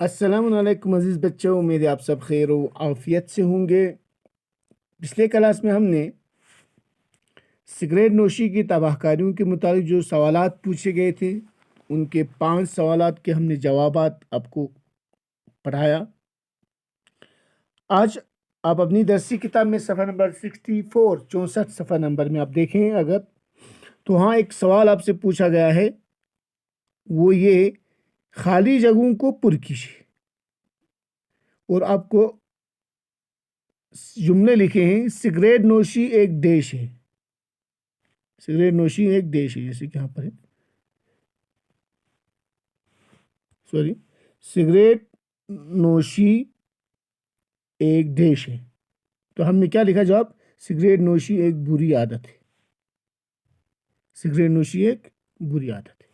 السلام علیکم عزیز بچوں، امید ہے آپ سب خیر و عافیت سے ہوں گے۔ پچھلے کلاس میں ہم نے سگریٹ نوشی کی تباہ کاریوں کے متعلق جو سوالات پوچھے گئے تھے ان کے 5 سوالات کے ہم نے جوابات آپ کو پڑھایا۔ آج آپ اپنی درسی کتاب میں صفحہ نمبر 64 صفحہ نمبر میں آپ دیکھیں اگر تو ہاں ایک سوال آپ سے پوچھا گیا ہے، وہ یہ خالی جگہوں کو پر کیجیے، اور آپ کو جملے لکھے ہیں سگریٹ نوشی ایک دیش ہے۔ سگریٹ نوشی ایک دیش ہے، جیسے کہ یہاں پر ہے سگریٹ نوشی ایک دیش ہے، تو ہم نے کیا لکھا جواب؟ سگریٹ نوشی ایک بری عادت ہے۔ سگریٹ نوشی ایک بری عادت ہے۔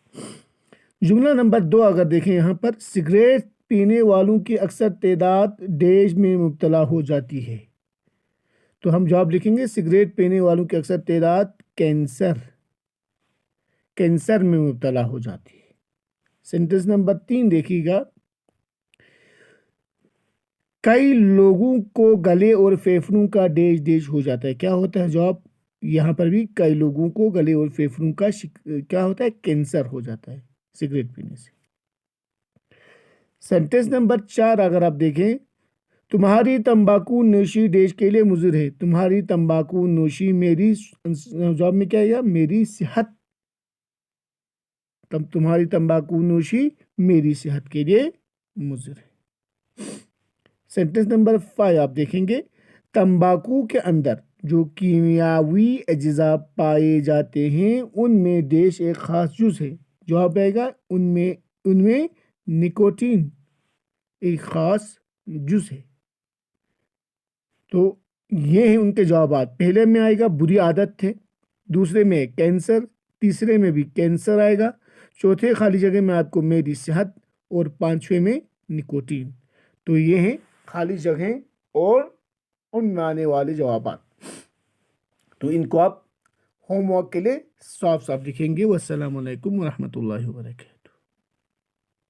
جملہ نمبر 2 اگر دیکھیں یہاں پر، سگریٹ پینے والوں کی اکثر تعداد ڈیش میں مبتلا ہو جاتی ہے، تو ہم جواب لکھیں گے سگریٹ پینے والوں کی اکثر تعداد کینسر میں مبتلا ہو جاتی ہے۔ سینٹنس نمبر 3 دیکھیے گا، کئی لوگوں کو گلے اور پھیپھڑوں کا ڈیش ہو جاتا ہے۔ کیا ہوتا ہے جواب؟ یہاں پر بھی کئی لوگوں کو گلے اور پھیپھڑوں کا کیا ہوتا ہے؟ کینسر ہو جاتا ہے سگریٹ پینے سے۔ سینٹنس نمبر 4 اگر آپ دیکھیں، تمہاری تمباکو نوشی دیش کے لیے مضر ہے۔ تمہاری تمباکو نوشی میری جواب میں کیا ہے؟ میری صحت، تمہاری تمباکو نوشی میری صحت کے لیے مضر ہے۔ سینٹنس نمبر 5 آپ دیکھیں گے، تمباکو کے اندر جو کیمیاوی اجزاء پائے جاتے ہیں ان میں ڈیش ایک خاص جز ہے۔ جواب آئے گا ان میں نکوٹین ایک خاص جز ہے۔ تو یہ ہیں ان کے جوابات۔ پہلے میں آئے گا بری عادت تھے، دوسرے میں کینسر، تیسرے میں بھی کینسر آئے گا، چوتھے خالی جگہ میں آپ کو میری صحت، اور 5ویں میں نکوٹین۔ تو یہ ہیں خالی جگہیں اور ان میں آنے والے جوابات۔ تو ان کو آپ ہوم ورک کے لیے صاف لکھیں گے۔ والسلام علیکم ورحمۃ اللہ وبرکاتہ۔